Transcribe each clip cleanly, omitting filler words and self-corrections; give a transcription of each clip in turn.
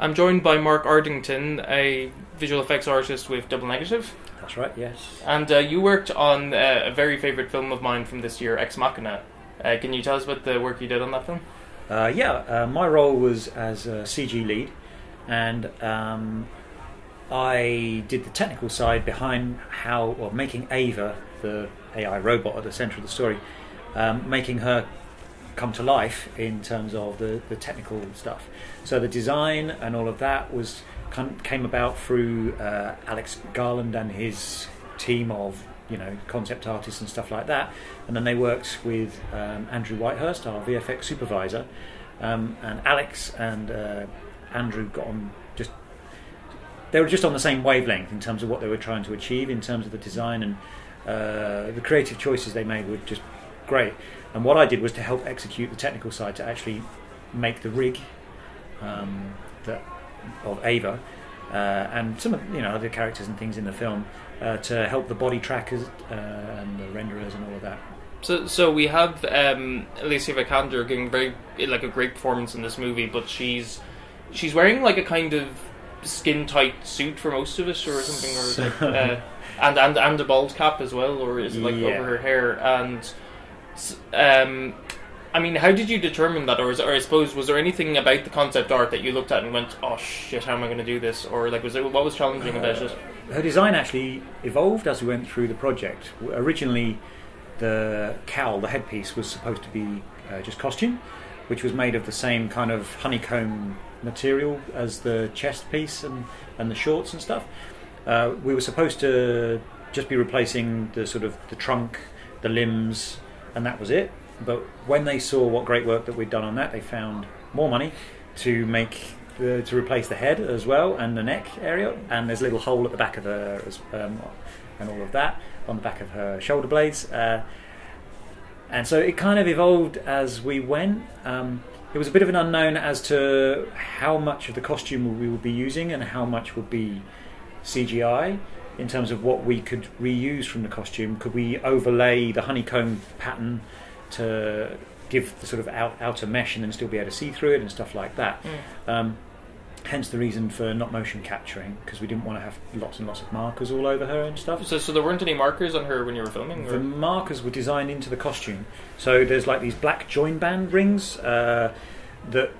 I'm joined by Mark Ardington, a visual effects artist with Double Negative. That's right, yes. And you worked on a very favourite film of mine from this year, Ex Machina. Can you tell us about the work you did on that film? My role was as a CG lead, and I did the technical side behind making Ava, the AI robot at the centre of the story, making her come to life in terms of the technical stuff. So the design and all of that came about through Alex Garland and his team of concept artists and stuff like that, and then they worked with Andrew Whitehurst, our VFX supervisor, and Alex and Andrew got on they were just on the same wavelength in terms of what they were trying to achieve in terms of the design, and the creative choices they made were just great. And what I did was to help execute the technical side, to actually make the rig of Ava and some of other characters and things in the film, to help the body trackers and the renderers and all of that. So we have Alicia Vikander giving a great performance in this movie, but she's wearing like a kind of skin tight suit for most of it, or something, or and a bald cap as well, or is it over her hair? And I mean, how did you determine that, or I suppose, was there anything about the concept art that you looked at and went, "Oh shit, how am I going to do this?" Or what was challenging about it? Her design actually evolved as we went through the project. Originally, the cowl, the headpiece, was supposed to be just costume, which was made of the same kind of honeycomb material as the chest piece and the shorts and stuff. We were supposed to just be replacing the trunk, the limbs, and that was it. But when they saw what great work that we'd done on that, they found more money to replace the head as well, and the neck area, and there's a little hole at the back of her and all of that on the back of her shoulder blades, and so it kind of evolved as we went. It was a bit of an unknown as to how much of the costume we would be using and how much would be CGI in terms of what we could reuse from the costume. Could we overlay the honeycomb pattern to give the sort of outer mesh and then still be able to see through it and stuff like that? Hence the reason for not motion capturing, because we didn't want to have lots and lots of markers all over her and stuff. So there weren't any markers on her when you were filming? Or? The markers were designed into the costume. So there's like these black join band rings so they're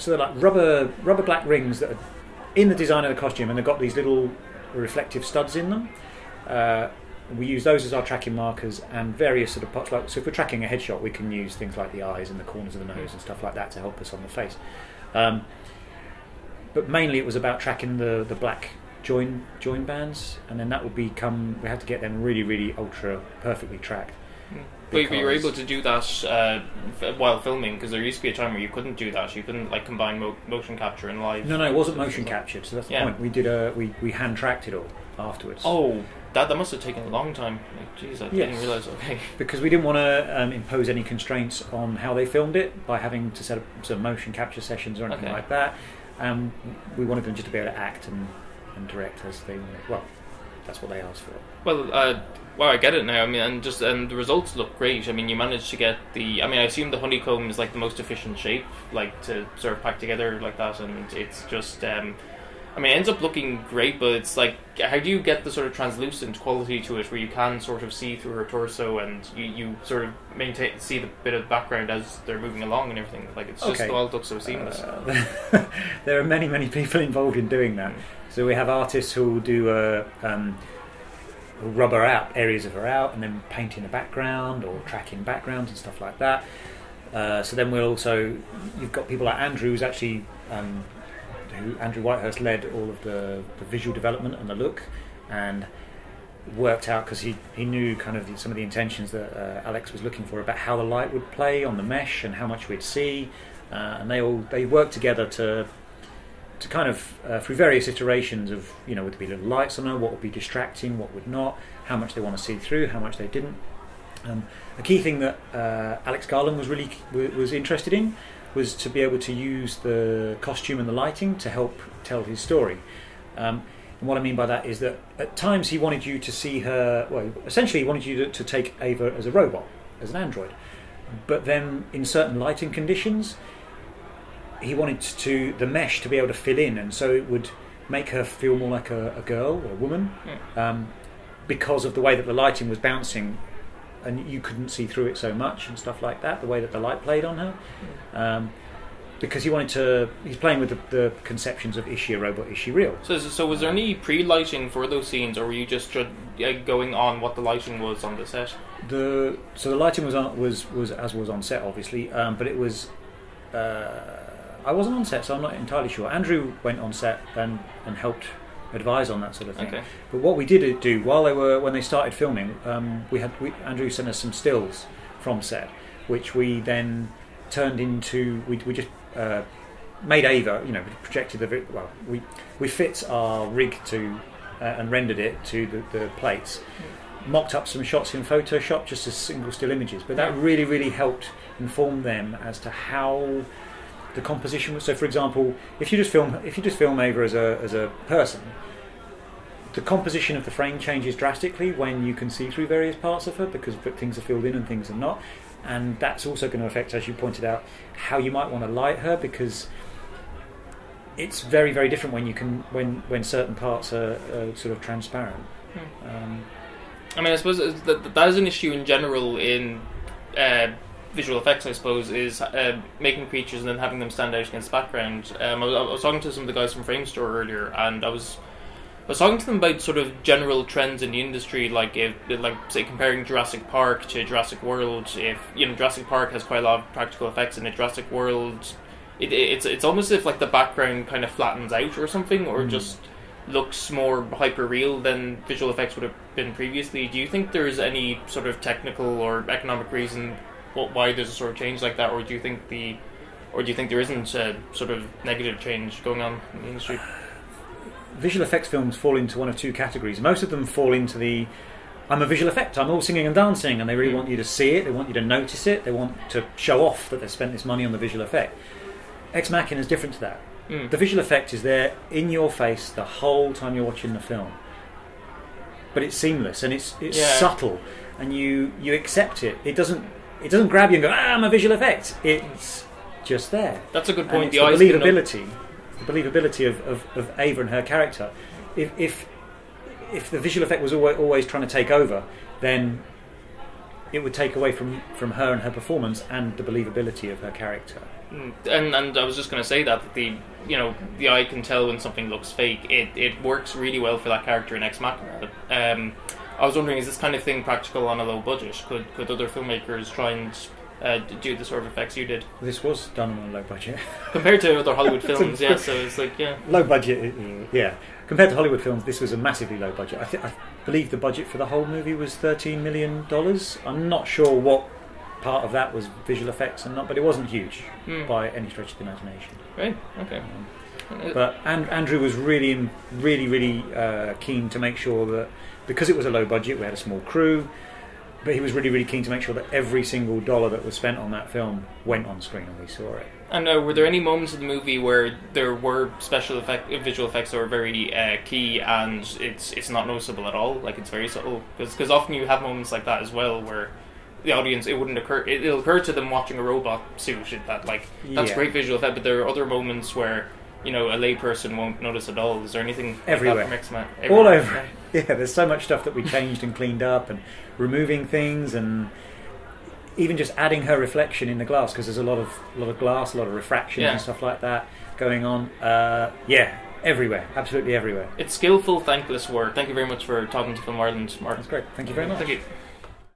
like rubber black rings that are in the design of the costume, and they've got these little reflective studs in them. We use those as our tracking markers, and various sort of parts. So if we're tracking a headshot, we can use things like the eyes and the corners of the nose and stuff like that to help us on the face. But mainly it was about tracking the black join bands, and then that would we had to get them really, really ultra perfectly tracked. But you were able to do that while filming, because there used to be a time where you couldn't do that. You couldn't combine motion capture and live. No, it wasn't motion captured. So that's the point. We did we hand tracked it all afterwards. Oh, that must have taken a long time. Jeez, I didn't realise. Okay, because we didn't want to impose any constraints on how they filmed it by having to set up some motion capture sessions or anything like that. We wanted them just to be able to act and direct as they wanted. Well, that's what they asked for. Well, I get it now. I mean, and the results look great. I mean, you managed to get I assume the honeycomb is like the most efficient shape, to sort of pack together like that, and it's just. It ends up looking great, but it's like, how do you get the sort of translucent quality to it, where you can sort of see through her torso, and you sort of see the bit of background as they're moving along and everything? It's just all looks so seamless. There are many, many people involved in doing that. So we have artists who will do rubber out areas of her out, and then paint in the background or tracking backgrounds and stuff like that. So then you've got people like Andrew, who's actually. Andrew Whitehurst led all of the visual development and the look, and worked out, because he knew kind of some of the intentions that Alex was looking for about how the light would play on the mesh and how much we'd see, and they worked together to kind of through various iterations of would there be little lights on her, what would be distracting, what would not, how much they want to see through, how much they didn't. A key thing that Alex Garland was interested in was to be able to use the costume and the lighting to help tell his story. And what I mean by that is that at times he wanted you to see her. Well, essentially, he wanted you to take Ava as a robot, as an android. But then, in certain lighting conditions, he wanted the mesh to be able to fill in, and so it would make her feel more like a girl or a woman, because of the way that the lighting was bouncing, and you couldn't see through it so much and stuff like that. The way that the light played on her. Because he's playing with the conceptions of is she a robot, is she real? So was there any pre-lighting for those scenes, or were you just going on what the lighting was on the set? The lighting was as was on set, obviously, but it was. I wasn't on set, so I'm not entirely sure. Andrew went on set and helped advise on that sort of thing. Okay. But what we did do when they started filming, Andrew sent us some stills from set, which we then turned into. We just made Ava, projected the. Well, we fit our rig to and rendered it to the plates. Mocked up some shots in Photoshop just as single still images, but that really, really helped inform them as to how the composition was. So, for example, if you just film Ava as a person, the composition of the frame changes drastically when you can see through various parts of her, because things are filled in and things are not. And that's also going to affect, as you pointed out, how you might want to light her, because it's very, very different when certain parts are sort of transparent. I mean, I suppose that is an issue in general in visual effects, I suppose, is making creatures and then having them stand out against the background. I was talking to some of the guys from Framestore earlier, and I was talking to them about sort of general trends in the industry, like say comparing Jurassic Park to Jurassic World. If Jurassic Park has quite a lot of practical effects, in a Jurassic World, it's almost as if like the background kind of flattens out or something, or just looks more hyper real than visual effects would have been previously. Do you think there's any sort of technical or economic reason why there's a sort of change like that, or do you think there isn't a sort of negative change going on in the industry? Visual effects films fall into one of two categories. Most of them fall into I'm a visual effect, I'm all singing and dancing, and they really want you to see it, they want you to notice it, they want to show off that they've spent this money on the visual effect. Ex Machina is different to that. The visual effect is there in your face the whole time you're watching the film, but it's seamless and it's subtle, and you accept it. It doesn't grab you and go, I'm a visual effect. It's just there. That's a good point. The believability of Ava and her character. If the visual effect was always trying to take over, then it would take away from her and her performance and the believability of her character. And I was just going to say that the eye can tell when something looks fake. It works really well for that character in Ex Machina. I was wondering, is this kind of thing practical on a low budget? Could other filmmakers try and do the sort of effects you did? This was done on a low budget compared to other Hollywood films. Yeah, so it's like low budget. Yeah, compared to Hollywood films, this was a massively low budget. I believe the budget for the whole movie was $13 million. I'm not sure what part of that was visual effects and not, but it wasn't huge by any stretch of the imagination. Right. Okay. But Andrew was really, really, really keen to make sure that, because it was a low budget, we had a small crew, but he was really, really keen to make sure that every single dollar that was spent on that film went on screen and we saw it. And were there any moments in the movie where there were visual effects that were very key, and it's not noticeable at all, like it's very subtle? Because often you have moments like that as well, where the audience, it'll occur to them watching a robot suit that's great visual effect, but there are other moments where a layperson won't notice at all. Is there anything everywhere? Like that from X-Men? All over. Yeah, there's so much stuff that we changed and cleaned up, and removing things, and even just adding her reflection in the glass, because there's a lot of glass, a lot of refraction and stuff like that going on. Everywhere, absolutely everywhere. It's skillful, thankless work. Thank you very much for talking to Film Ireland, Mark. That's great. Thank you very much. Thank you.